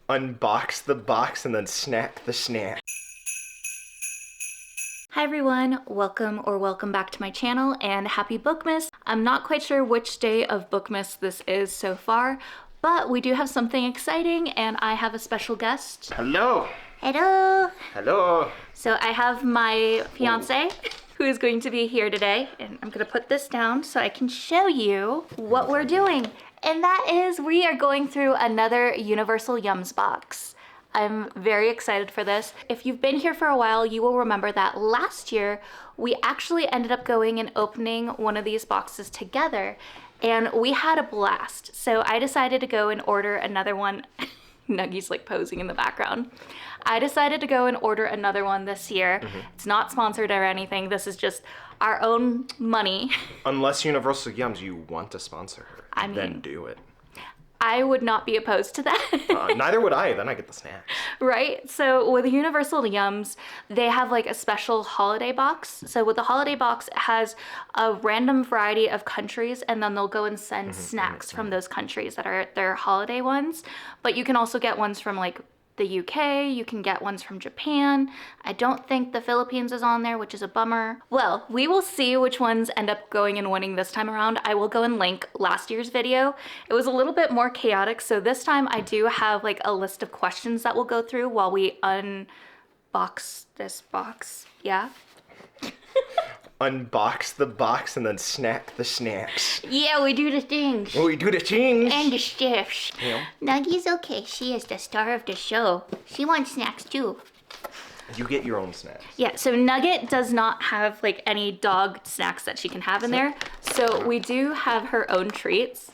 Unbox the box and then snack the snack. Hi everyone, welcome back to my channel and happy Bookmas. I'm not quite sure which day of Bookmas this is so far, but we do have something exciting and I have a special guest. Hello. Hello. Hello. So I have my fiance who is going to be here today, and I'm gonna put this down so I can show you what we're doing. And that is, we are going through another Universal Yums box. I'm very excited for this. If you've been here for a while, you will remember that last year, we actually ended up going and opening one of these boxes together, and we had a blast. So I decided to go and order another one. Nuggy's like posing in the background. I decided to go and order another one this year. It's not sponsored or anything. This is just our own money. Unless Universal Yums, you want to sponsor her, I mean, then do it. I would not be opposed to that. Neither would I, then I get the snacks. Right? So with Universal Yums, they have like a special holiday box. So with the holiday box, it has a random variety of countries, and then they'll go and send snacks from those countries that are their holiday ones. But you can also get ones from like the UK, you can get ones from Japan. I don't think the Philippines is on there, which is a bummer. Well, we will see which ones end up going and winning this time around. I will go and link last year's video. It was a little bit more chaotic, so this time I do have like a list of questions that we'll go through while we unbox this box. Yeah? Unbox the box and then snack the snacks. Yeah, we do the things. We do the things. And the stuffs. Yeah. Nuggy's okay. She is the star of the show. She wants snacks too. You get your own snacks. Yeah, so Nugget does not have like any dog snacks that she can have in there. So we do have her own treats.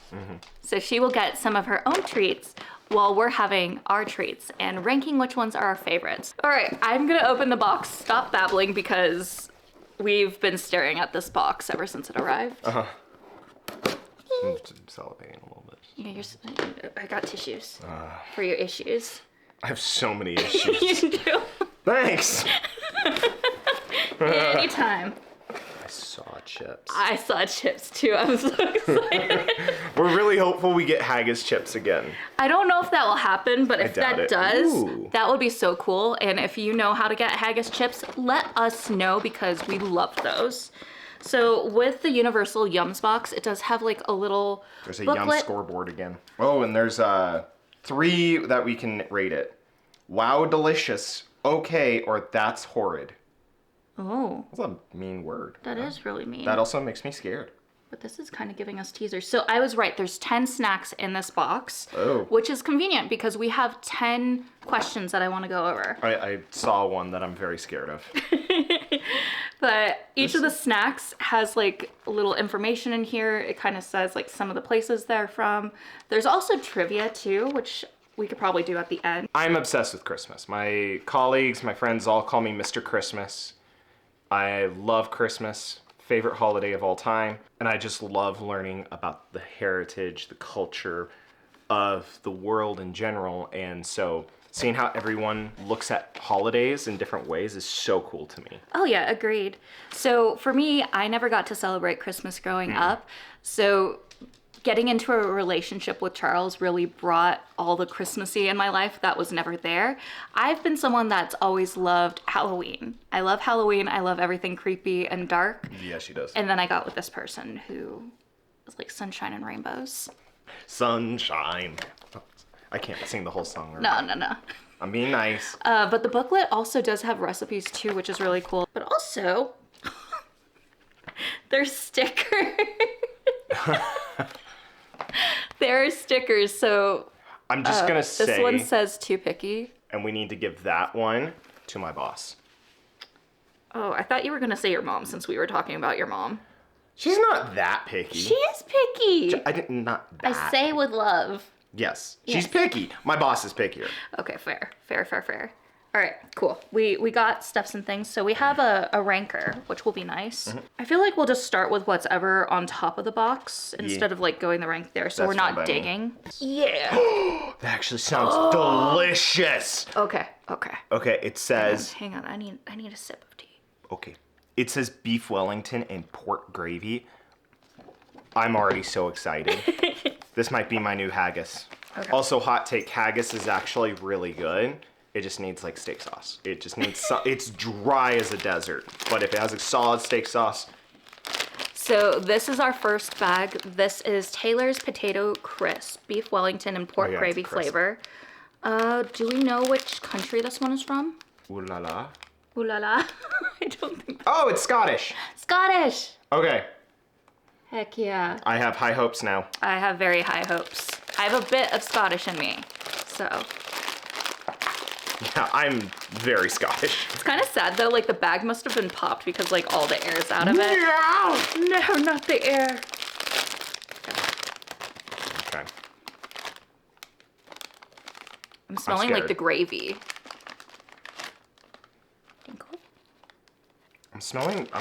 So she will get some of her own treats while we're having our treats and ranking which ones are our favorites. All right, I'm gonna open the box. Stop babbling because we've been staring at this box ever since it arrived. I'm salivating a little bit. Yeah, I got tissues for your issues. I have so many issues. You do? Thanks. Anytime. I saw chips. I saw chips too. I'm so excited. We're really hopeful we get haggis chips again. I don't know if that will happen, but if that does, Ooh. that would be so cool. And if you know how to get haggis chips, let us know because we love those. So with the Universal Yums box, it does have like a little There's a booklet. Yum scoreboard again. Oh, and there's 3 that we can rate it. Wow, delicious, okay, or that's horrid. Oh. That's a mean word. That is really mean. That also makes me scared. But this is kind of giving us teasers. So I was right, there's 10 snacks in this box, which is convenient because we have 10 questions that I want to go over. I saw one that I'm very scared of. But each of the snacks has like a little information in here. It kind of says like some of the places they're from. There's also trivia too, which we could probably do at the end. I'm obsessed with Christmas. My colleagues, my friends all call me Mr. Christmas. I love Christmas, favorite holiday of all time. And I just love learning about the heritage, the culture of the world in general. And so seeing how everyone looks at holidays in different ways is so cool to me. Oh yeah, agreed. So for me, I never got to celebrate Christmas growing up. So getting into a relationship with Charles really brought all the Christmassy in my life that was never there. I've been someone that's always loved Halloween. I love Halloween. I love everything creepy and dark. Yeah, she does. And then I got with this person who was like sunshine and rainbows. Sunshine. I can't sing the whole song. No. I'm being nice. But the booklet also does have recipes too, which is really cool. But also, there's stickers. There are stickers, so I'm just gonna say this one says too picky. And we need to give that one to my boss. Oh, I thought you were gonna say your mom since we were talking about your mom. She's not that picky. She is picky. Not that. I say with love. Yes, she's picky. My boss is pickier. Okay, fair. All right, cool. We got stuffs and things. So we have a ranker, which will be nice. I feel like we'll just start with what's ever on top of the box instead of like going the rank there. So we're not digging. Yeah. That actually sounds delicious. Okay. Okay, it says. Hang on. I need a sip of tea. Okay. It says beef Wellington and pork gravy. I'm already so excited. This might be my new haggis. Okay. Also, hot take, haggis is actually really good. It just needs like steak sauce. It just needs, it's dry as a desert. But if it has a solid steak sauce. So this is our first bag. This is Taylor's Potato Crisp, Beef Wellington and Pork Gravy flavor. Do we know which country this one is from? Ooh la la. Ooh la la. I don't think. Oh, it's Scottish. Scottish. Okay. Heck yeah. I have high hopes now. I have very high hopes. I have a bit of Scottish in me, so. Yeah, I'm very Scottish. It's kind of sad though, like the bag must have been popped because like all the air's out of it. No, not the air. Okay. I'm smelling like the gravy. Tinkle? I'm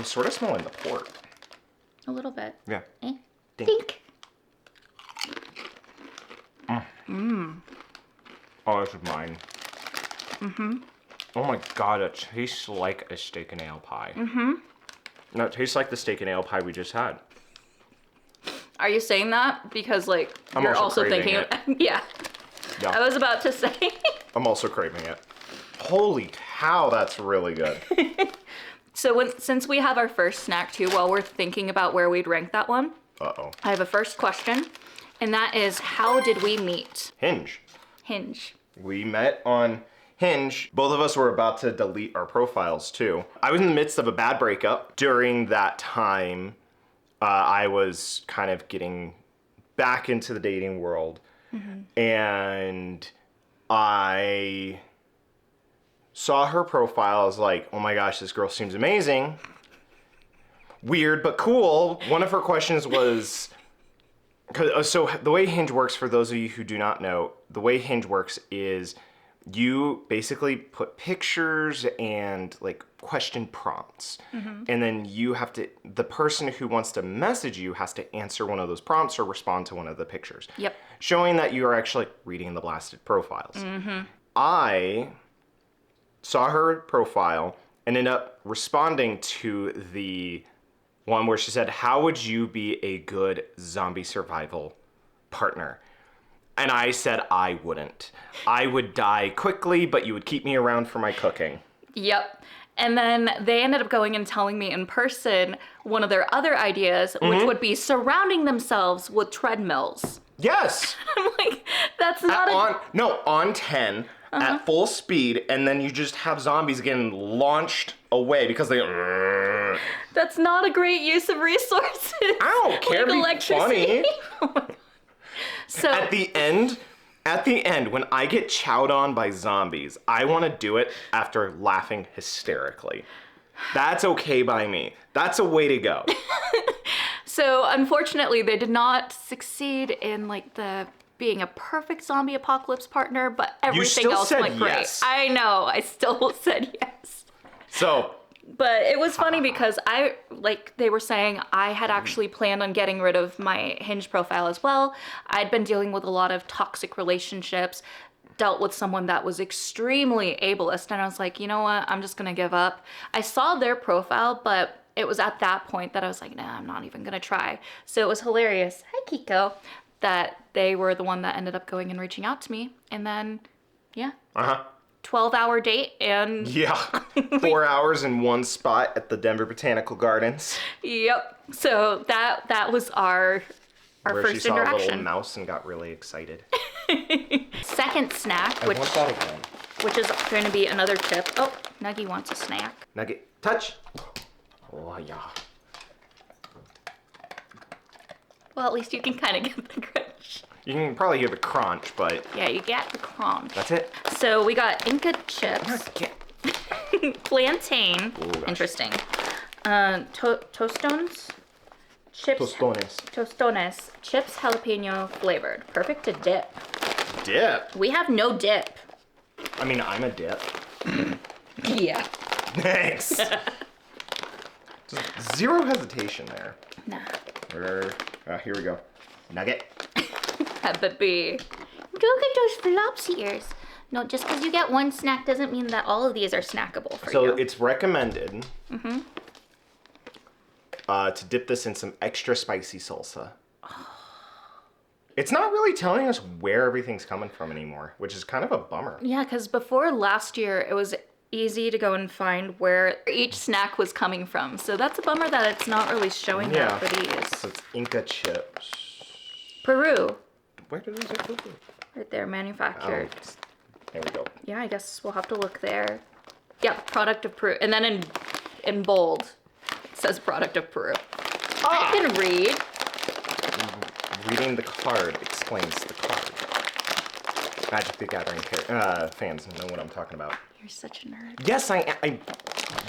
sort of smelling the pork. A little bit. Yeah. Eh? Dink. Dink. Oh, this is mine. Oh my god, it tastes like a steak and ale pie. No, it tastes like the steak and ale pie we just had. Are you saying that because like I'm you're also also craving thinking? Yeah. Yeah. I was about to say. I'm also craving it. Holy cow, that's really good. So since we have our first snack too, while we're thinking about where we'd rank that one, Uh-oh. I have a first question, and that is, how did we meet? Hinge. Hinge. We met on Hinge. Both of us were about to delete our profiles too. I was in the midst of a bad breakup. During that time, I was kind of getting back into the dating world. And I saw her profile. I was like, oh my gosh, this girl seems amazing. Weird, but cool. One of her questions was, so the way Hinge works, for those of you who do not know, the way Hinge works is you basically put pictures and like question prompts. And then you have to, the person who wants to message you has to answer one of those prompts or respond to one of the pictures. Yep. Showing that you are actually reading the blasted profiles. I saw her profile and ended up responding to the one where she said, how would you be a good zombie survival partner? And I said, I wouldn't. I would die quickly, but you would keep me around for my cooking. Yep. And then they ended up going and telling me in person one of their other ideas, which would be surrounding themselves with treadmills. Yes. I'm like, that's not on 10 at full speed, and then you just have zombies getting launched away because they. That's not a great use of resources. I don't care. Like Be funny. So At the end, when I get chowed on by zombies, I want to do it after laughing hysterically. That's okay by me. That's a way to go. So unfortunately, they did not succeed in like the being a perfect zombie apocalypse partner, but everything still else said went great. yes. I know, I still said yes. So, But it was funny because they were saying I had actually planned on getting rid of my Hinge profile as well. I'd been dealing with a lot of toxic relationships, dealt with someone that was extremely ableist, and I was like, you know what, I'm just gonna give up. I saw their profile, but it was at that point that I was like, nah, I'm not even gonna try. So it was hilarious, hi Kiko, that they were the one that ended up going and reaching out to me. And then, yeah. 12-hour date and... Yeah. 4 hours in one spot at the Denver Botanical Gardens. Yep. So that was our where first she saw a little interaction. mouse and got really excited. Second snack, I want that again. which is going to be another chip. Oh, Nuggie wants a snack. Nugget, touch. Oh, yeah. Well, at least you can kind of get the crunch. You can probably hear the crunch, but Yeah, you get the crunch. that's it. So we got Inca chips, plantain, gosh. interesting, tostones, chips, tostones, chips jalapeno flavored, perfect to dip. Dip? We have no dip. I mean, I'm a dip. Yeah. Thanks. Just zero hesitation there. Nah. Here we go. Nugget. Baby. Look at those flops ears. No, just because you get one snack doesn't mean that all of these are snackable for you. So it's recommended to dip this in some extra spicy salsa. It's not really telling us where everything's coming from anymore, which is kind of a bummer. Yeah, because before last year, it was easy to go and find where each snack was coming from. So that's a bummer that it's not really showing that for these. So it's Inca chips. Peru. Where did it say Peru? Right there, manufactured. Oh, there we go. Yeah, I guess we'll have to look there. Yeah, product of Peru. And then in bold, it says product of Peru. I can read. Reading the card explains the card. Magic the Gathering fans know what I'm talking about. You're such a nerd. Yes, I am.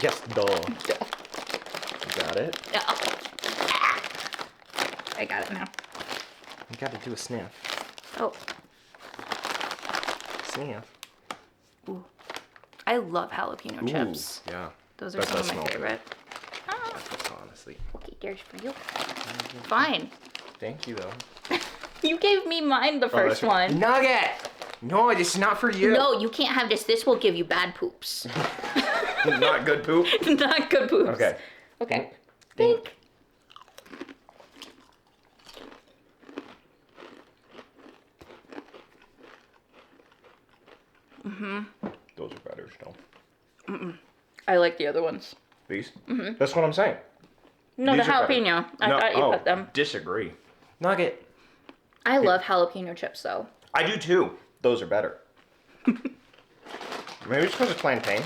Yes, duh. You got it? Yeah. I got it now. You gotta do a sniff. Oh. Sniff. Ooh. I love jalapeno chips. Yeah. Those are some of my favorite. Honestly. Okay, there's for you. Fine. Thank you, though. You gave me mine the first one. Nugget! No, it's not for you. No, you can't have this. This will give you bad poops. Not good poop? Not good poops. Okay. Okay. Think. Those are better still. I like the other ones. These? That's what I'm saying. No, These the are better. jalapeno. I thought you put them. Disagree. Nugget. I love jalapeno chips, though. I do too. Those are better. Maybe it's because it's plantain.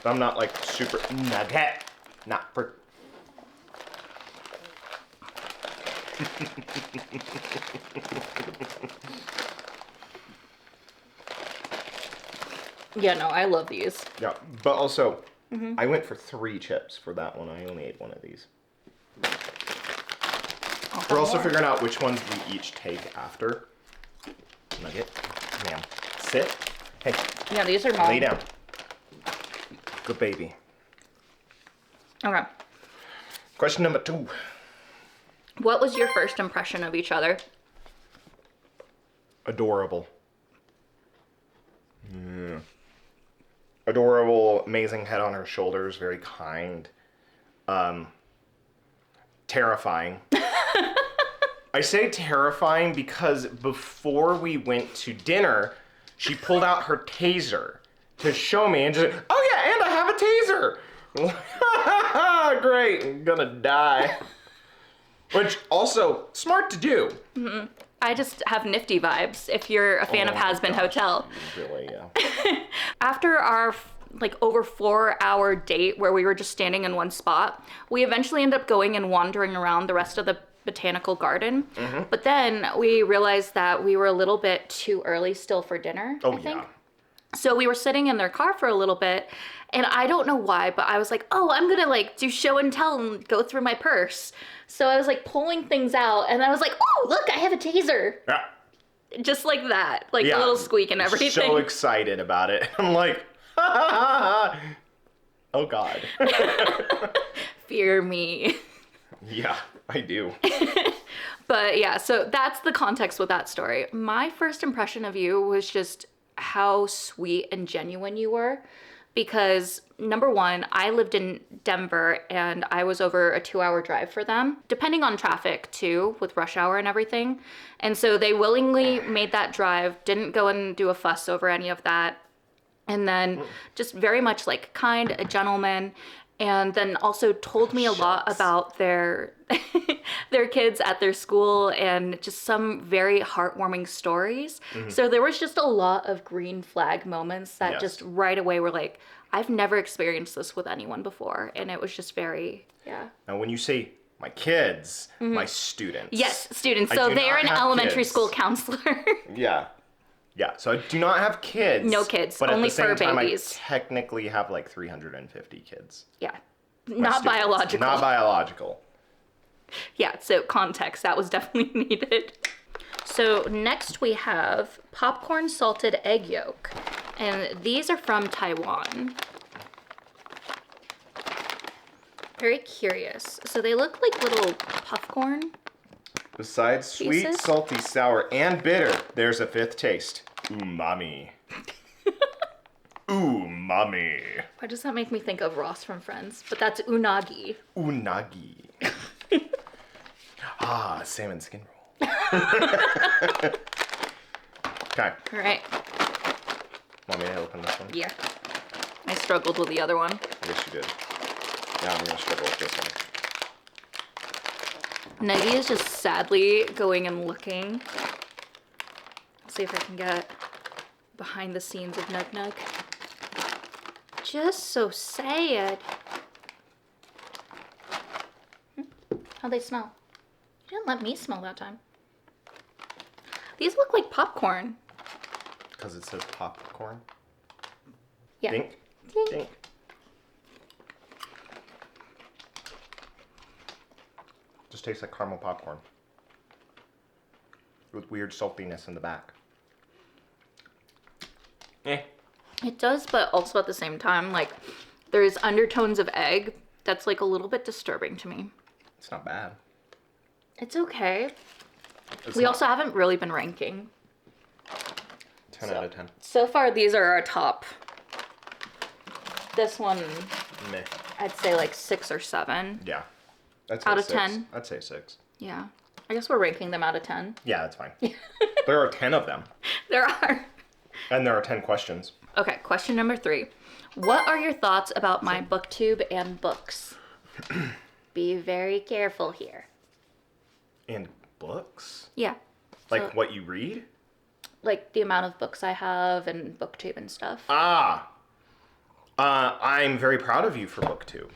But I'm not like super nugget. Not for. Yeah, no, I love these. Yeah, but also, I went for 3 chips for that one. I only ate one of these. We're also figuring out which ones we each take after. Nugget. Ma'am. Sit. Hey. Yeah, these are mine. Lay down. Good baby. Okay. Question number 2. What was your first impression of each other? Adorable. Adorable, amazing head on her shoulders, very kind. Terrifying. I say terrifying because before we went to dinner, she pulled out her taser to show me and just, oh yeah, and I have a taser. Great, I'm gonna die. Which also, smart to do. I just have nifty vibes if you're a fan of Has Been Hotel. Really, yeah. After our over 4-hour date where we were just standing in one spot, we eventually ended up going and wandering around the rest of the botanical garden. But then we realized that we were a little bit too early still for dinner, I think. So we were sitting in their car for a little bit, and I don't know why, but I was like, oh, I'm gonna do show and tell and go through my purse. So I was pulling things out, and I was like, oh, look, I have a taser. Yeah. Just like that, a little squeak and everything. So excited about it. I'm like, oh God. Fear me. Yeah, I do. But yeah, so that's the context with that story. My first impression of you was just how sweet and genuine you were. Because number one, I lived in Denver and I was over a 2-hour drive for them, depending on traffic too, with rush hour and everything. And so they willingly made that drive, didn't go and do a fuss over any of that. And then just very much kind, a gentleman. And then also told me a lot about their kids at their school and just some very heartwarming stories. So there was just a lot of green flag moments that just right away were like, I've never experienced this with anyone before. And it was just very, yeah. Now when you say my kids, my students. Yes, students. So they're an elementary school counselor. Yeah. Yeah, so I do not have kids. No kids, but only at the same fur time, babies. I technically have 350 kids. Yeah, not biological. Not biological. Yeah, so context, that was definitely needed. So next we have popcorn salted egg yolk. And these are from Taiwan. Very curious. So they look like little popcorn. Besides sweet, pieces? salty, sour, and bitter, there's a 5th taste. Umami. Umami. Why does that make me think of Ross from Friends? But that's unagi. Unagi. Salmon skin roll. Okay. All right. Want me to open this one? Yeah. I struggled with the other one. Yes, you did. Now I'm gonna struggle with this one. Nuggy is just sadly going and looking. Let's see if I can get behind the scenes of Nug Nug. Just so sad. How'd they smell? You didn't let me smell that time. These look like popcorn. Because it says popcorn. Yeah. Dink. Dink. Dink. Just tastes like caramel popcorn. With weird saltiness in the back. Eh. It does, but also at the same time, like, there's undertones of egg that's like a little bit disturbing to me. It's not bad. It's okay. It's We not also haven't really been ranking. 10 out of 10. So far, these are our top. This one, Meh. I'd say like 6 or 7. Yeah. I'd say Out of 6. 10? I'd say 6. Yeah. I guess we're ranking them out of 10. Yeah, that's fine. There are 10 of them. There are. And there are 10 questions. Okay, question number 3. What are your thoughts about my booktube and books? Be very careful here. And books? Yeah. Like So, what you read? like the amount of books I have and booktube and stuff. I'm very proud of you for BookTube.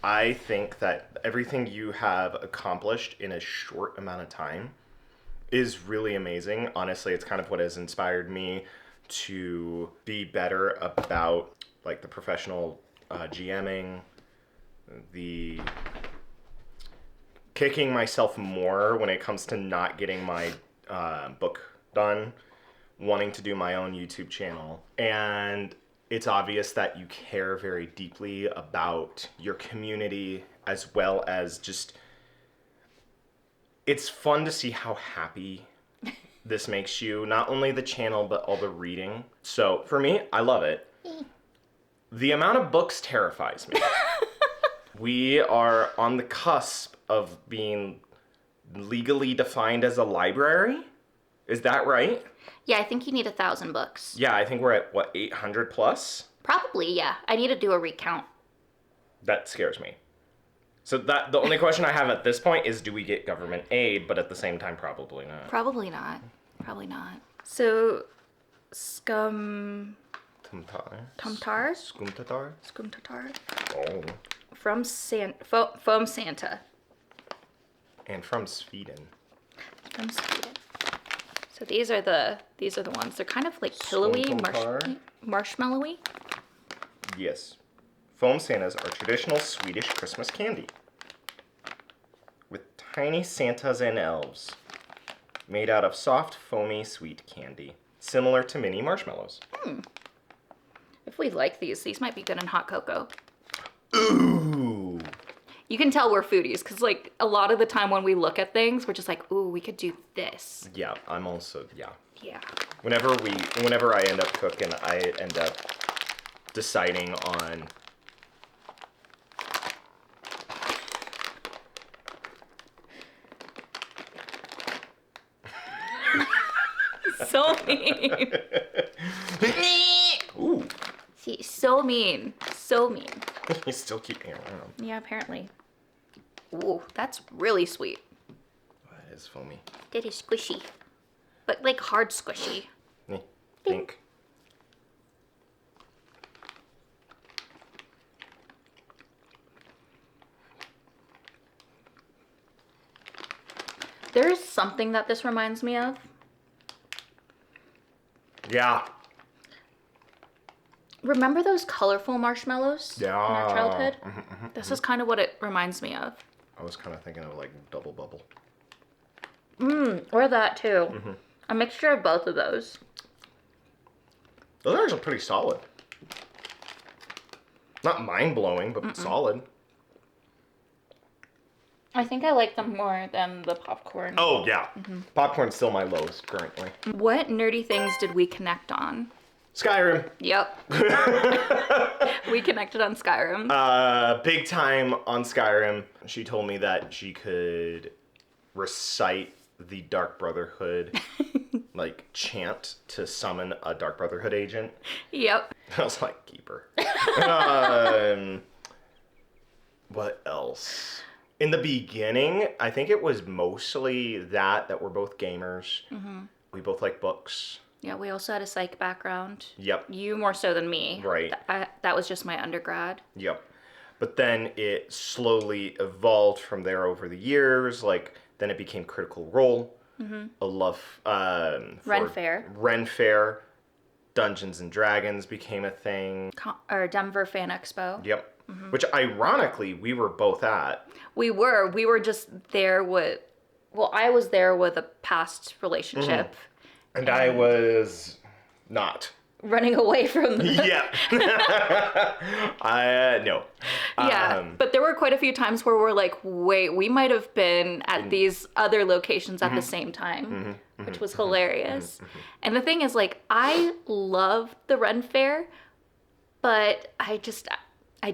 I think that everything you have accomplished in a short amount of time is really amazing. Honestly, it's kind of what has inspired me to be better about like the professional GMing, the kicking myself more when it comes to not getting my book done, wanting to do my own YouTube channel. And it's obvious that you care very deeply about your community as well as just, it's fun to see how happy this makes you, not only the channel, but all the reading. So for me, I love it. The amount of books terrifies me. We are on the cusp of being legally defined as a library. Is that right? Yeah, I think you need 1,000 books. Yeah, I think we're at, what, 800 plus? Probably, yeah. I need to do a recount. That scares me. So that the only question I have at this point is, do we get government aid? But at the same time, probably not. Probably not. Probably not. So, Tumtar? Skumtatar? Skumtatar? Oh. From Foam Santa. And from Sweden. From Sweden. So these are the ones. They're kind of like pillowy, Skumtomtar. marshmallowy. Yes. Foam Santas are traditional Swedish Christmas candy. With tiny Santas and elves. Made out of soft, foamy, sweet candy. Similar to mini marshmallows. If we like these might be good in hot cocoa. Ooh. You can tell we're foodies because like a lot of the time when we look at things, we're just like, ooh, we could do this. Yeah, I'm also, yeah. Yeah. Whenever I end up cooking, I end up deciding on So mean. Ooh. See, so mean. So mean. He's still keeping it around. Yeah, apparently. Ooh, that's really sweet. That is foamy. That is squishy. But like hard squishy. Pink. There is something that this reminds me of. Yeah. Remember those colorful marshmallows Yeah. in our childhood? Mm-hmm. This is kind of what it reminds me of. I was kind of thinking of like Double Bubble. Or that too. A mixture of both of those. Those are actually pretty solid. Not mind-blowing, but solid. I think I like them more than the popcorn. Oh, yeah. Popcorn's still my lowest currently. What nerdy things did we connect on? Skyrim. Yep. We connected on Skyrim. Big time on Skyrim. She told me that she could recite the Dark Brotherhood like chant to summon a Dark Brotherhood agent. Yep. I was like, keeper. What else? In the beginning, I think it was mostly that we're both gamers. Mm-hmm. We both like books. Yeah, we also had a psych background. Yep. You more so than me. Right. That was just my undergrad. Yep. But then it slowly evolved from there over the years. Like, then it became Critical Role. Mm-hmm. A love Ren Fair. Ren Fair. Dungeons and Dragons became a thing. Or Denver Fan Expo. Yep. Mm-hmm. Which, ironically, we were both at. We were just there with... Well, I was there with a past relationship. Mm-hmm. And I was not. Running away from them. Yeah. No. Yeah, but there were quite a few times where we're like, wait, we might have been at these other locations at the same time, which was hilarious. And the thing is, like, I love the Ren Fair, but I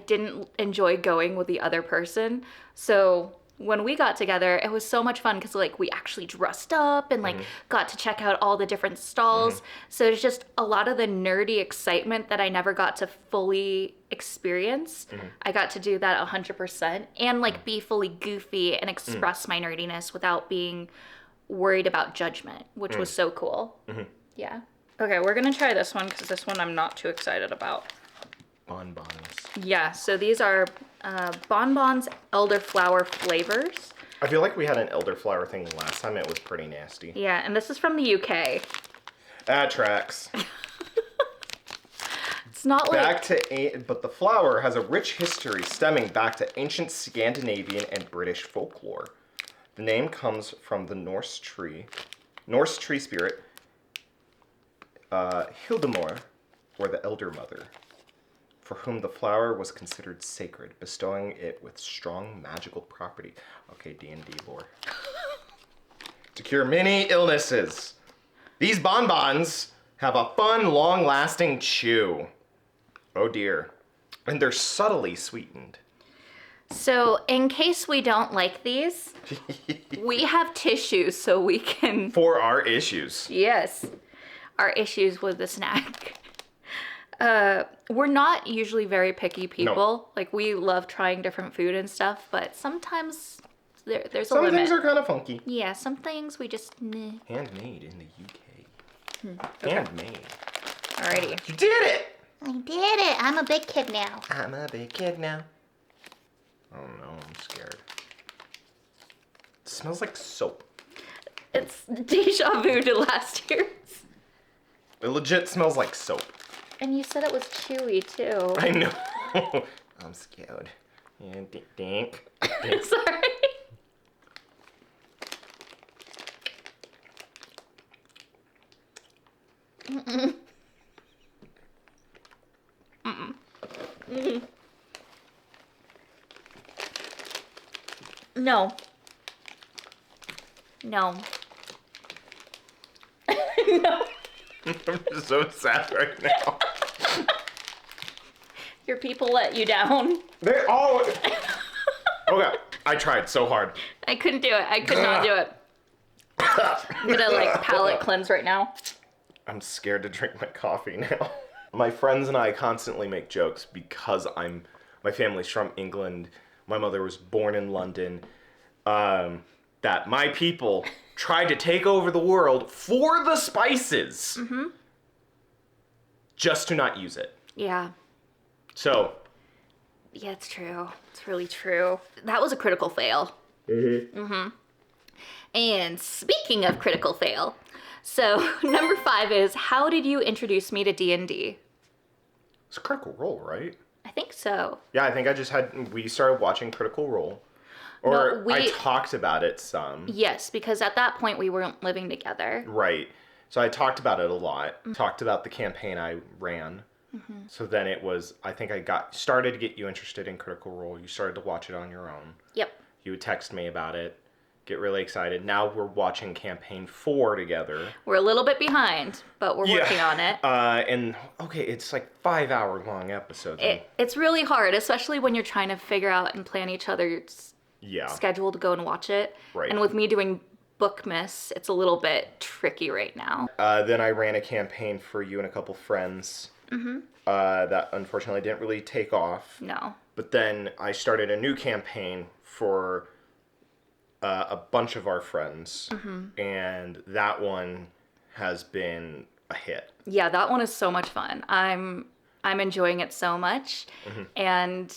didn't enjoy going with the other person. So when we got together, it was so much fun because, like, we actually dressed up and, like, got to check out all the different stalls. So it's just a lot of the nerdy excitement that I never got to fully experience. I got to do that 100% and, like, be fully goofy and express my nerdiness without being worried about judgment, which was so cool. Yeah. Okay, we're going to try this one because this one I'm not too excited about. Bonbons. Yeah, so these are bonbons elderflower flavors. I feel like we had an elderflower thing last time. It was pretty nasty. Yeah, and this is from the UK. That tracks. It's not like... But the flower has a rich history stemming back to ancient Scandinavian and British folklore. The name comes from the Norse tree spirit, Hildamor, or the Elder Mother, for whom the flower was considered sacred, bestowing it with strong magical property. Okay, D&D lore. To cure many illnesses. These bonbons have a fun, long-lasting chew. Oh dear. And they're subtly sweetened. So, in case we don't like these, we have tissues so we can... For our issues. Yes. Our issues with the snack. We're not usually very picky people. No. Like, we love trying different food and stuff, but sometimes there's a limit. Some things are kind of funky. Yeah, some things we just... Nah. Handmade in the UK. Okay. Handmade. Alrighty. You did it! I did it! I'm a big kid now. I'm a big kid now. Oh no, I'm scared. It smells like soap. It's deja vu to last year's. It legit smells like soap. And you said it was chewy, too. I know. I'm scared. Yeah, dink. Sorry. Mm-mm. Mm-mm. Mm-mm. No. No. No. I'm just so sad right now. Your people let you down. They all... Okay, I tried so hard. I couldn't do it. I could not do it. I'm gonna, like, palate cleanse right now. I'm scared to drink my coffee now. My friends and I constantly make jokes because my family's from England. My mother was born in London. That my people tried to take over the world for the spices. Mm-hmm. Just to not use it. Yeah. So. Yeah, it's true. It's really true. That was a critical fail. Mm-hmm. Mm-hmm. And speaking of critical fail, so number 5 is, how did you introduce me to D&D? It's a Critical Role, right? I think so. Yeah, I think we started watching Critical Role. Or no, I talked about it some. Yes, because at that point we weren't living together. Right. So I talked about it a lot. Mm-hmm. Talked about the campaign I ran. Mm-hmm. So then it was, I think started to get you interested in Critical Role. You started to watch it on your own. Yep. You would text me about it. Get really excited. Now we're watching campaign 4 together. We're a little bit behind, but we're working on it. And okay, it's like 5-hour long episodes. It's really hard, especially when you're trying to figure out and plan each other's schedule to go and watch it. Right. And with me doing Bookmas, it's a little bit tricky right now. Then I ran a campaign for you and a couple friends. That unfortunately didn't really take off. No. But then I started a new campaign for a bunch of our friends. And that one has been a hit. Yeah, that one is so much fun. I'm enjoying it so much. And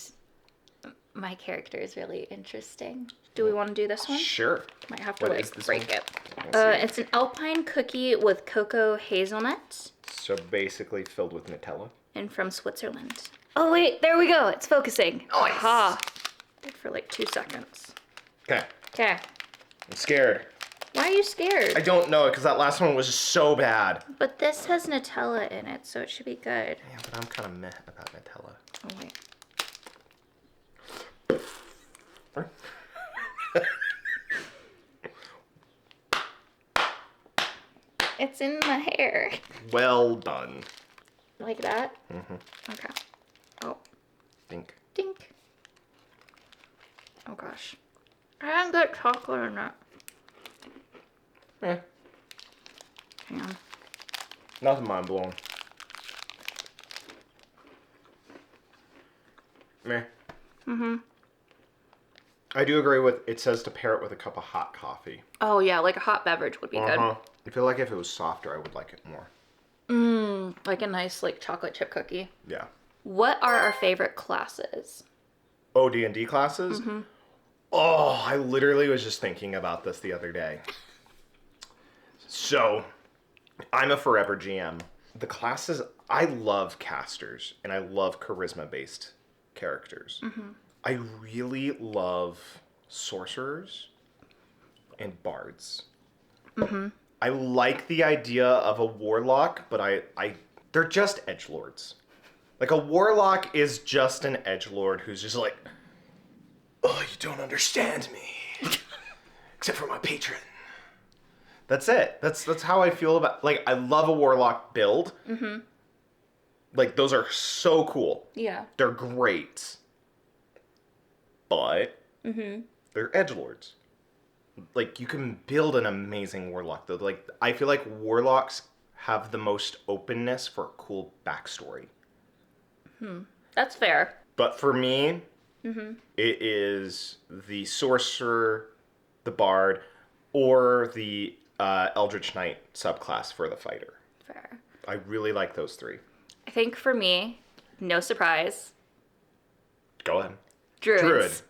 my character is really interesting. Do we want to do this one? Sure. Might have to break one? it. It's an alpine cookie with cocoa hazelnut. So basically filled with Nutella. And from Switzerland. Oh wait, there we go. It's focusing. Nice. Aha. Wait for like 2 seconds. Okay. Okay. I'm scared. Why are you scared? I don't know, because that last one was just so bad. But this has Nutella in it, so it should be good. Yeah, but I'm kind of meh about Nutella. Oh wait. It's in my hair. Well done. Like that? Okay. Oh. Think. Dink. Oh gosh. I haven't got chocolate in it. Eh. Hang on. Nothing mind blowing. Meh. I do agree with, it says to pair it with a cup of hot coffee. Oh yeah, like a hot beverage would be good. I feel like if it was softer, I would like it more. Like a nice like chocolate chip cookie. Yeah. What are our favorite classes? Oh, D&D classes? Oh, I literally was just thinking about this the other day. So, I'm a forever GM. The classes, I love casters, and I love charisma-based characters. I really love sorcerers and bards. I like the idea of a warlock, but they're just edgelords. Like, a warlock is just an edgelord who's just like, oh, you don't understand me. Except for my patron. That's it. That's how I feel about, like, I love a warlock build. Like, those are so cool. Yeah. They're great. But they're edgelords. Like, you can build an amazing warlock, though. Like, I feel like warlocks have the most openness for a cool backstory. That's fair. But for me, it is the sorcerer, the bard, or the Eldritch Knight subclass for the fighter. Fair. I really like those three. I think for me, no surprise, Go ahead. druids.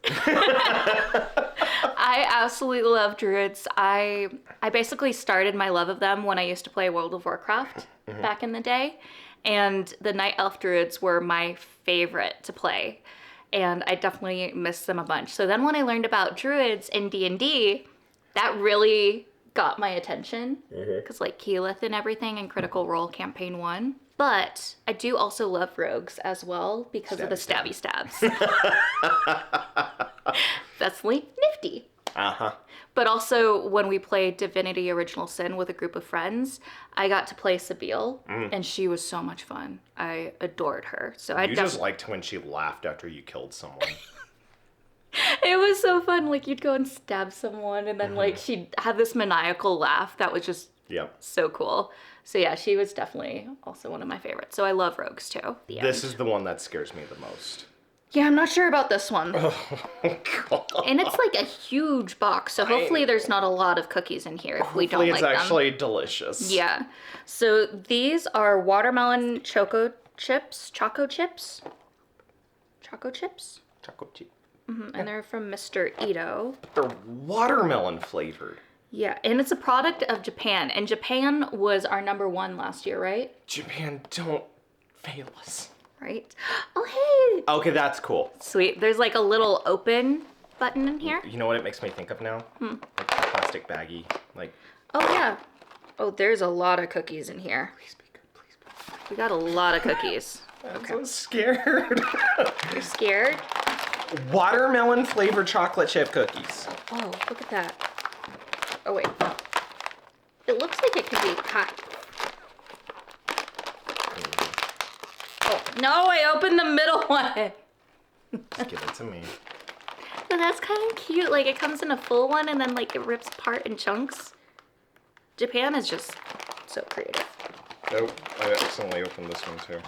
I absolutely love druids. I basically started my love of them when I used to play World of Warcraft back in the day. And the Night Elf druids were my favorite to play. And I definitely missed them a bunch. So then when I learned about druids in D&D, that really got my attention. Because like Keyleth and everything in Critical Role Campaign 1. But I do also love rogues as well because of the stabby stabs. That's like nifty. But also, when we played Divinity Original Sin with a group of friends, I got to play Sabine, and she was so much fun. I adored her. So I just liked when she laughed after you killed someone. It was so fun. Like, you'd go and stab someone, and then, like, she'd have this maniacal laugh that was just so cool. So, yeah, she was definitely also one of my favorites. So I love rogues, too. This is the one that scares me the most. Yeah, I'm not sure about this one. Oh, God. And it's like a huge box, so hopefully there's not a lot of cookies in here if we don't like them. Hopefully it's actually delicious. Yeah. So these are watermelon choco chips. Choco chips? Choco chip. And they're from Mr. Ito. They're watermelon flavored. Yeah, and it's a product of Japan. And Japan was our #1 last year, right? Japan, don't fail us. Right? Oh, hey! Okay, that's cool. Sweet. There's like a little open button in here. You know what it makes me think of now? Like a plastic baggie. Like. Oh, yeah. Oh, there's a lot of cookies in here. Please be good, please be good. We got a lot of cookies. I'm so scared. You're scared? Watermelon flavored chocolate chip cookies. Oh, look at that. Oh, wait. It looks like it could be hot. Oh, no, I opened the middle one. Just give it to me. But that's kind of cute. Like, it comes in a full one and then, like, it rips apart in chunks. Japan is just so creative. Oh, I accidentally opened this one, too.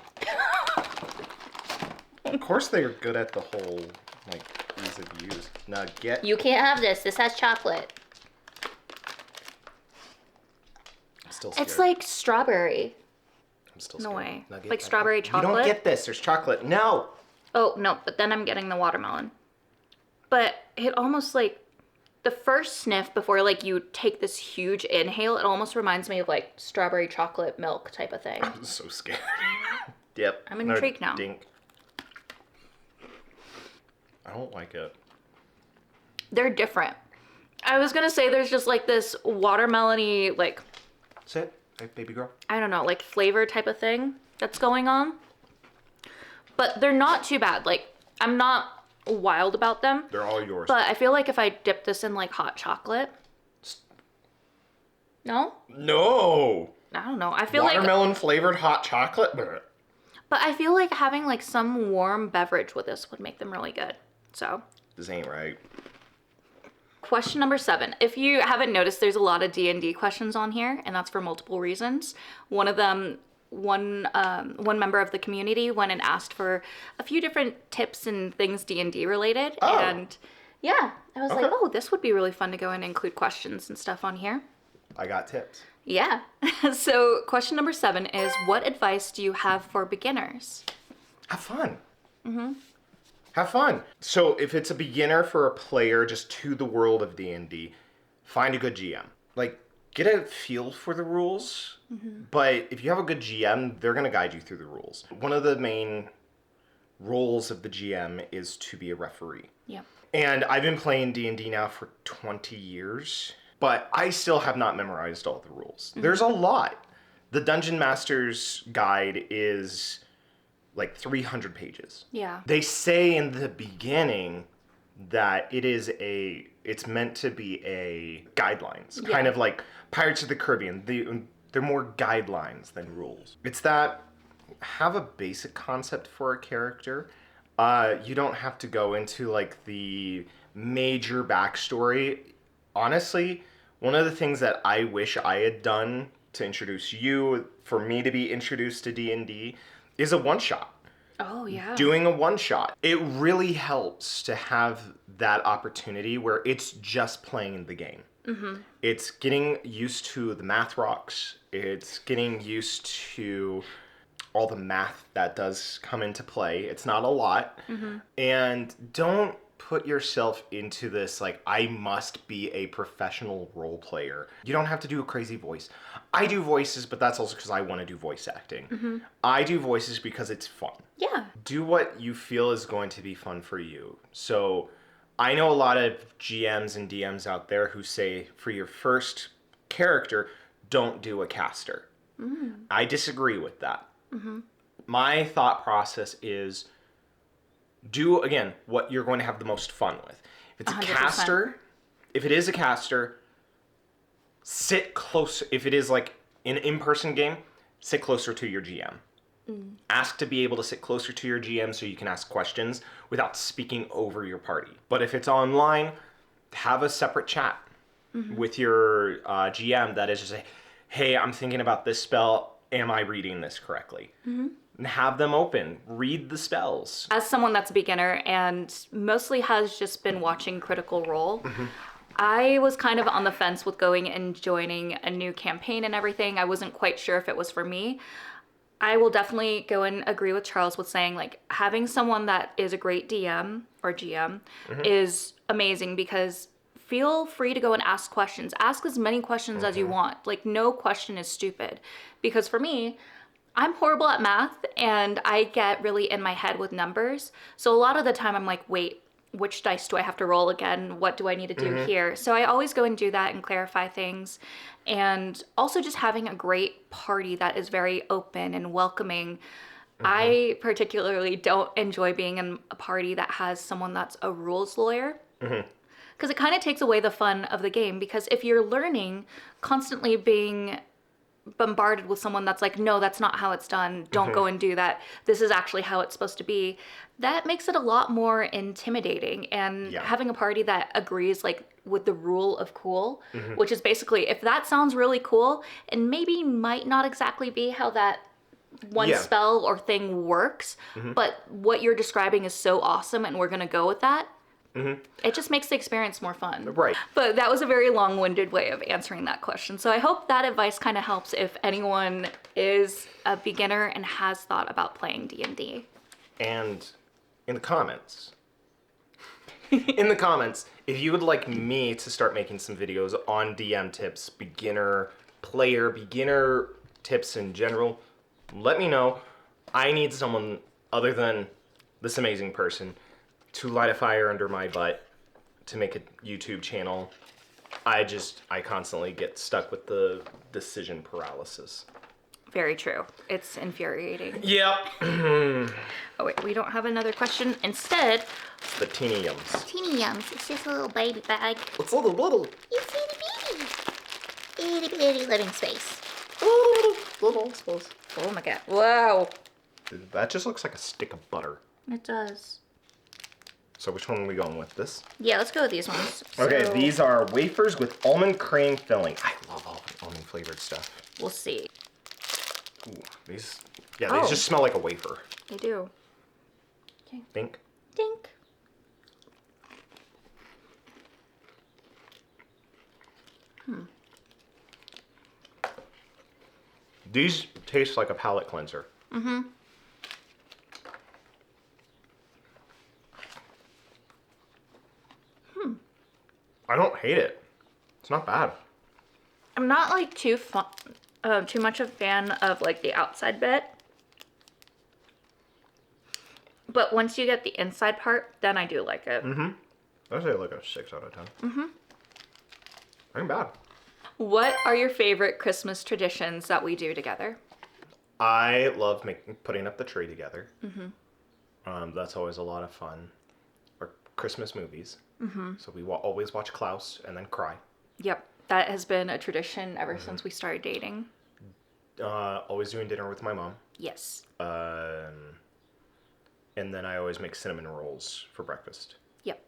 Of course they're good at the whole, like, ease of use. Now get... You can't have this. This has chocolate. I'm still scared. It's like strawberry. I'm still No scared. way. Now get Like that. strawberry chocolate? You don't get this. There's chocolate. No! Oh, no. But then I'm getting the watermelon. But it almost, like... The first sniff before, like, you take this huge inhale, it almost reminds me of, like, strawberry chocolate milk type of thing. I'm so scared. Yep. I'm intrigued now. Dink. I don't like it. They're different. I was gonna say there's just, like, this watermelon-y, like... Sit. Hey, baby girl. I don't know, like, flavor type of thing that's going on. But they're not too bad. Like, I'm not wild about them. They're all yours. But I feel like if I dip this in, like, hot chocolate... No? No! I don't know. I feel like... Watermelon flavored hot chocolate? Bleh. But I feel like having, like, some warm beverage with this would make them really good. So... This ain't right. Question number 7. If you haven't noticed, there's a lot of D&D questions on here, and that's for multiple reasons. One of them... One member of the community went and asked for a few different tips and things D&D related. Oh. And yeah, I was like, Okay. oh, this would be really fun to go and include questions and stuff on here. I got tips. Yeah. So question number 7 is, what advice do you have for beginners? Have fun. Have fun. So if it's a beginner for a player just to the world of D&D, find a good GM. Like, get a feel for the rules. But if you have a good GM, they're going to guide you through the rules. One of the main roles of the GM is to be a referee. Yep. And I've been playing D&D now for 20 years, but I still have not memorized all the rules. There's a lot. The Dungeon Master's Guide is like 300 pages. Yeah. They say in the beginning that it's meant to be a guidelines, kind of like Pirates of the Caribbean. They're more guidelines than rules. It's that have a basic concept for a character. You don't have to go into like the major backstory. Honestly, one of the things that I wish I had done to introduce you, for me to be introduced to D&D, is a one-shot. Oh, yeah. Doing a one-shot. It really helps to have that opportunity where it's just playing the game. It's getting used to the math rocks. It's getting used to all the math that does come into play. It's not a lot. And don't put yourself into this, like, I must be a professional role player. You don't have to do a crazy voice. I do voices, but that's also because I want to do voice acting. I do voices because it's fun. Yeah. Do what you feel is going to be fun for you. So I know a lot of GMs and DMs out there who say for your first character, don't do a caster. I disagree with that. My thought process is do, again, what you're going to have the most fun with. If it's 100%. If it is a caster, sit close. If it is like an in-person game, sit closer to your GM. Ask to be able to sit closer to your GM so you can ask questions without speaking over your party. But if it's online, have a separate chat with your GM that is just like, hey, I'm thinking about this spell. Am I reading this correctly? And have them open. Read the spells. As someone that's a beginner and mostly has just been watching Critical Role, I was kind of on the fence with going and joining a new campaign and everything. I wasn't quite sure if it was for me. I will definitely go and agree with Charles with saying, like, having someone that is a great DM or GM is amazing, because feel free to go and ask questions. Ask as many questions as you want. Like, no question is stupid. Because for me, I'm horrible at math and I get really in my head with numbers. So a lot of the time I'm like, wait, which dice do I have to roll again? What do I need to do here? So I always go and do that and clarify things. And also just having a great party that is very open and welcoming. I particularly don't enjoy being in a party that has someone that's a rules lawyer. Because it kind of takes away the fun of the game. Because if you're learning, constantly being bombarded with someone that's like, no, that's not how it's done. Don't go and do that. This is actually how it's supposed to be. That makes it a lot more intimidating. And having a party that agrees like with the rule of cool, which is basically if that sounds really cool and maybe might not exactly be how that one spell or thing works, but what you're describing is so awesome and we're going to go with that. It just makes the experience more fun. Right. But that was a very long-winded way of answering that question. So I hope that advice kind of helps if anyone is a beginner and has thought about playing D&D. And in the comments, if you would like me to start making some videos on DM tips, beginner tips in general, let me know. I need someone other than this amazing person to light a fire under my butt to make a YouTube channel. I constantly get stuck with the decision paralysis. Very true. It's infuriating. Yep. Oh wait, we don't have another question. Instead, the teeny yums. Teeny Yums. It's just a little baby bag. It's a little. It's itty bitty living space. Little, I suppose. Oh my god. Whoa. That just looks like a stick of butter. It does. So which one are we going with? This? Yeah, let's go with these ones. Okay, these are wafers with almond cream filling. I love almond flavored stuff. We'll see. Ooh, these just smell like a wafer. They do. Okay. Think. Dink. These taste like a palate cleanser. I don't hate it. It's not bad. I'm not like too much a fan of like the outside bit. But once you get the inside part, then I do like it. I'd say like a 6 out of 10. Ain't bad. What are your favorite Christmas traditions that we do together? I love putting up the tree together. That's always a lot of fun. Or Christmas movies. So we always watch Klaus and then cry. Yep, that has been a tradition ever since we started dating. Always doing dinner with my mom. Yes. And then I always make cinnamon rolls for breakfast. Yep.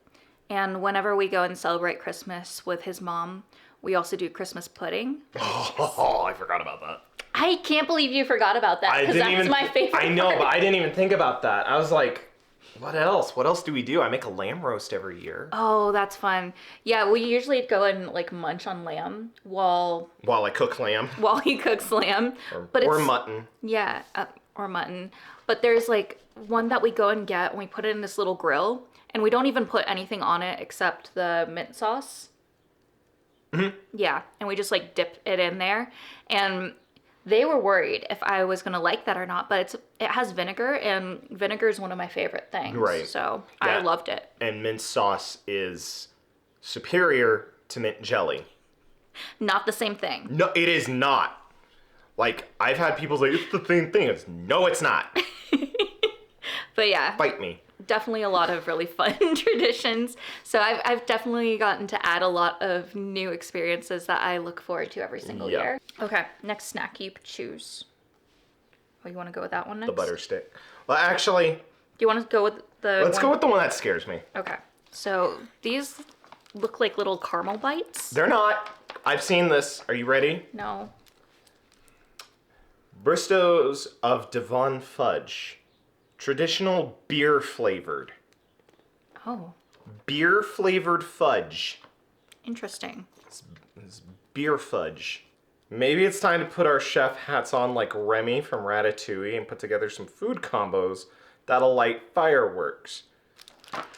And whenever we go and celebrate Christmas with his mom, we also do Christmas pudding. Oh, I forgot about that. I can't believe you forgot about that, because that's my favorite I know, part. but I didn't even think about that. I was like, what else? What else do we do? I make a lamb roast every year. Oh, that's fun. Yeah, we usually go and like munch on lamb while I cook lamb. While he cooks lamb. Or mutton. Yeah, or mutton. But there's like one that we go and get and we put it in this little grill and we don't even put anything on it except the mint sauce. Yeah, and we just like dip it in there. And they were worried if I was gonna like that or not, but it has vinegar, and vinegar is one of my favorite things. Right. So I loved it. And mint sauce is superior to mint jelly. Not the same thing. No, it is not. Like, I've had people say, it's the same thing. No, it's not. But yeah. Bite me. Definitely a lot of really fun traditions. So I've definitely gotten to add a lot of new experiences that I look forward to every single year. Okay, next snack you choose. Oh, you want to go with that one next? The butter stick. Well, actually... Do you want to go with the Let's go with the one that scares me. Okay. So these look like little caramel bites. They're not. I've seen this. Are you ready? No. Bristos of Devon Fudge. Traditional beer flavored. Oh. Beer flavored fudge. Interesting. It's beer fudge. Maybe it's time to put our chef hats on like Remy from Ratatouille and put together some food combos that'll light fireworks.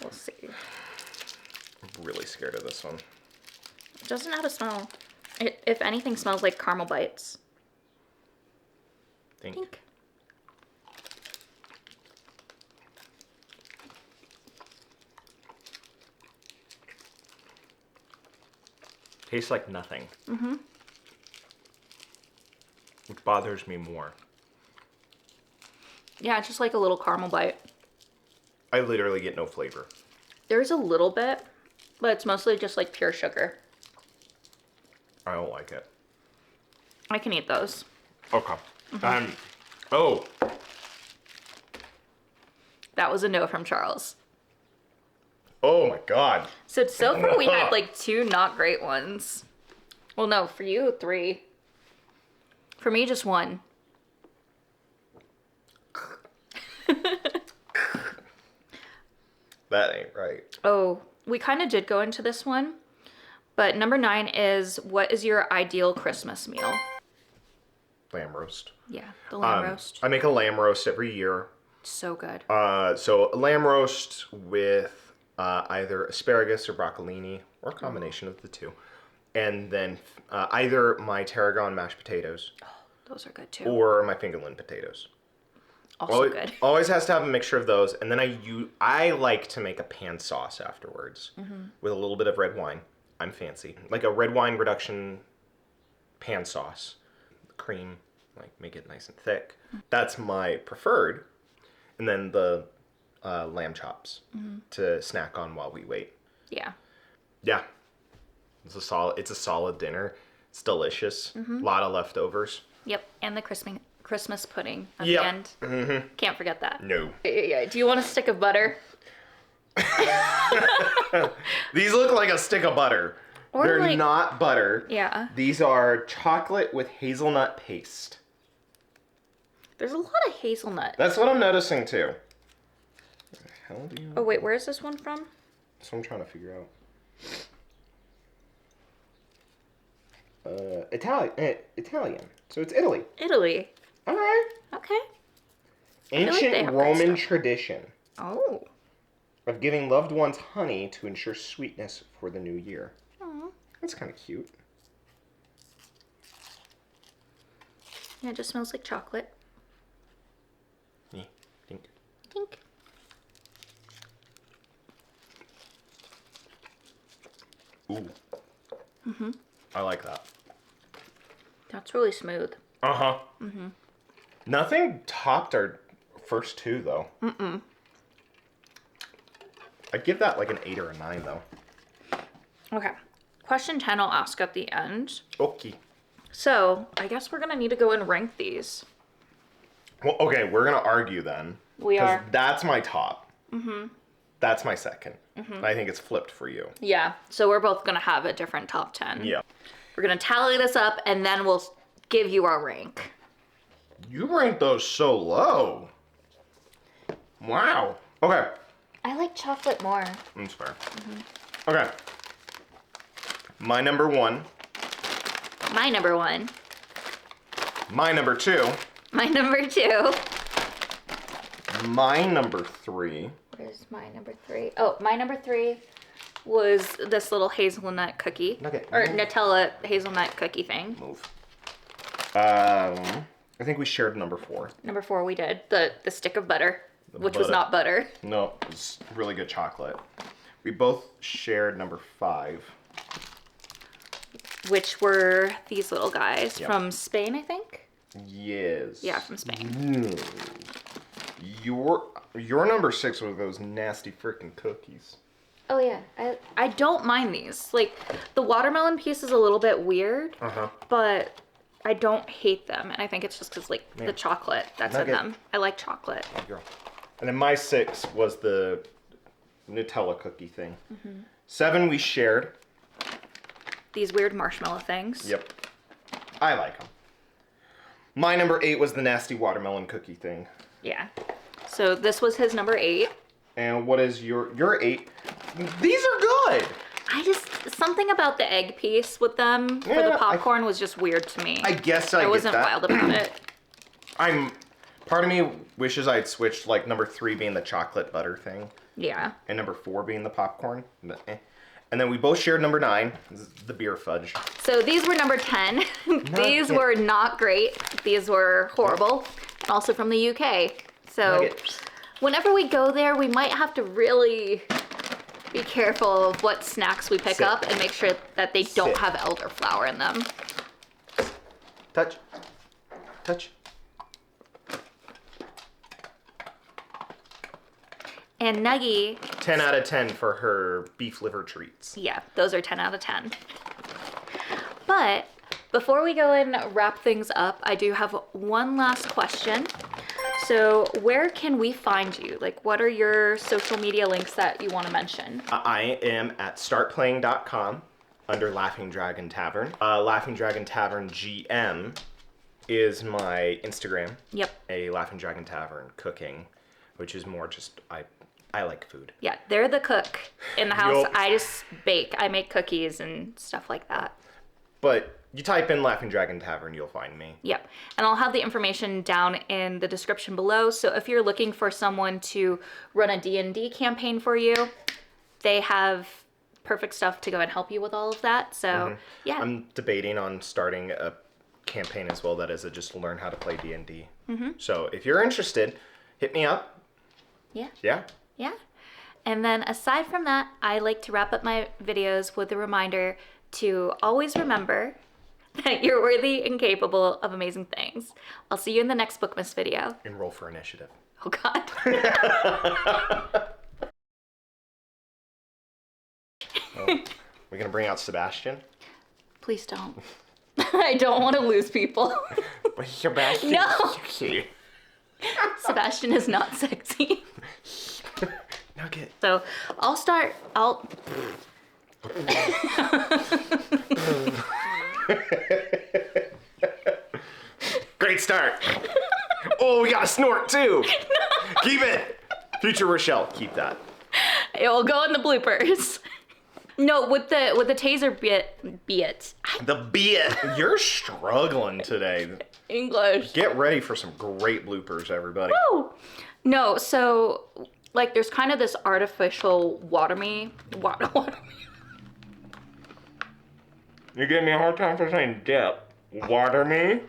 We'll see. I'm really scared of this one. It doesn't have a smell. It, if anything, smells like caramel bites. Think. Tastes like nothing. Which bothers me more. Yeah, it's just like a little caramel bite. I literally get no flavor. There's a little bit, but it's mostly just like pure sugar. I don't like it. I can eat those. Okay. Oh. That was a no from Charles. Oh my God. So far we had like 2 not great ones. Well, no, for you, 3. For me, just 1. That ain't right. Oh, we kind of did go into this one. But number 9 is, what is your ideal Christmas meal? Lamb roast. Yeah, the lamb roast. I make a lamb roast every year. So good. So a lamb roast with either asparagus or broccolini, or a combination of the two. And then either my tarragon mashed potatoes. Oh, those are good too. Or my fingerling potatoes. Also good. Always has to have a mixture of those. And then I like to make a pan sauce afterwards with a little bit of red wine. I'm fancy. Like a red wine reduction pan sauce. Cream, like make it nice and thick. That's my preferred. And then the lamb chops to snack on while we wait. Yeah. Yeah. It's a solid dinner. It's delicious. A lot of leftovers. Yep, and the Christmas pudding at the end. Can't forget that. No. Yeah. Do you want a stick of butter? These look like a stick of butter. Or They're like- not butter. Yeah. These are chocolate with hazelnut paste. There's a lot of hazelnut. That's what I'm noticing too. What the hell do you... Oh wait, where is this one from? That's what I'm trying to figure out. Italian. So it's Italy. Italy. All right. Okay. like they Ancient have good Roman stuff. tradition Oh. of giving loved ones honey to ensure sweetness for the new year. Aw. That's kind of cute. Yeah, it just smells like chocolate. Yeah, think. Tink. Ooh. I like that. That's really smooth. Uh-huh. Nothing topped our first two, though. I'd give that like an 8 or a 9, though. Okay. Question 10 I'll ask at the end. Okay. So, I guess we're going to need to go and rank these. Well, okay, we're going to argue then. We 'Cause are. That's my top. That's my second. I think it's flipped for you. Yeah, so we're both going to have a different top 10. Yeah. We're going to tally this up, and then we'll give you our rank. You rank those so low. Wow. Okay. I like chocolate more. That's fair. Okay. My number 1. My number 1. My number 2. My number 2. My number 3. Where's my number 3? Oh, my number 3 was this little hazelnut cookie. Nugget. Or Nutella hazelnut cookie thing. Move. I think we shared number 4. Number 4 we did. The stick of butter, which was butter. not butter. No, it's really good chocolate. We both shared number 5. Which were these little guys Yep. from Spain, I think? Yes. Yeah, from Spain. No. Your number 6 was those nasty freaking cookies. Oh yeah, I don't mind these. Like, the watermelon piece is a little bit weird, but I don't hate them. And I think it's just because, like, the chocolate that's in Nugget. them. I like chocolate. Girl. And then my 6 was the Nutella cookie thing. 7 we shared. These weird marshmallow things. Yep. I like them. My number 8 was the nasty watermelon cookie thing. Yeah. So this was his number 8. And what is your 8? These are good. Something about the egg piece with them for the popcorn was just weird to me. I guess I I get wasn't that. wild about it. Part of me wishes I'd switched, like, number 3 being the chocolate butter thing. Yeah. And number 4 being the popcorn. But, And then we both shared number 9, the beer fudge. So these were number 10. These were not great. These were horrible. And also from the UK. So Nuggets. whenever we go there, we might have to really be careful of what snacks we pick Sit. up and make sure that they don't Sit. have elderflower in them. Touch. Touch. And Nuggie, 10 out of 10 for her beef liver treats. yeah, those are 10 out of 10. But Before we go and wrap things up, I do have one last question. So where can we find you? Like, what are your social media links that you want to mention? I am at startplaying.com under Laughing Dragon Tavern. Laughing Dragon Tavern GM is my Instagram. Yep. A Laughing Dragon Tavern cooking, which is more just, I like food. Yeah, they're the cook in the house. Yup. I just bake. I make cookies and stuff like that. But you type in Laughing Dragon Tavern, you'll find me. Yep. And I'll have the information down in the description below. So if you're looking for someone to run a D&D campaign for you, they have perfect stuff to go and help you with all of that. So, yeah. I'm debating on starting a campaign as well that is just learn how to play D&D. So if you're interested, hit me up. Yeah. Yeah. Yeah. And then aside from that, I like to wrap up my videos with a reminder to always remember that you're worthy and capable of amazing things. I'll see you in the next Bookmas video. Enroll for initiative. Oh God. We're gonna bring out Sebastian. Please don't. I don't want to lose people. Sebastian. No. Sexy. Sebastian is not sexy. Nugget. So I'll Great start. Oh, we got a snort too. Keep it. Future Rochelle, keep that. It will go in the bloopers. No, with the taser bit. The bit. You're struggling today. English. Get ready for some great bloopers, everybody. Woo! No, so like there's kind of this artificial water me. You're giving me a hard time for saying dip. Water me?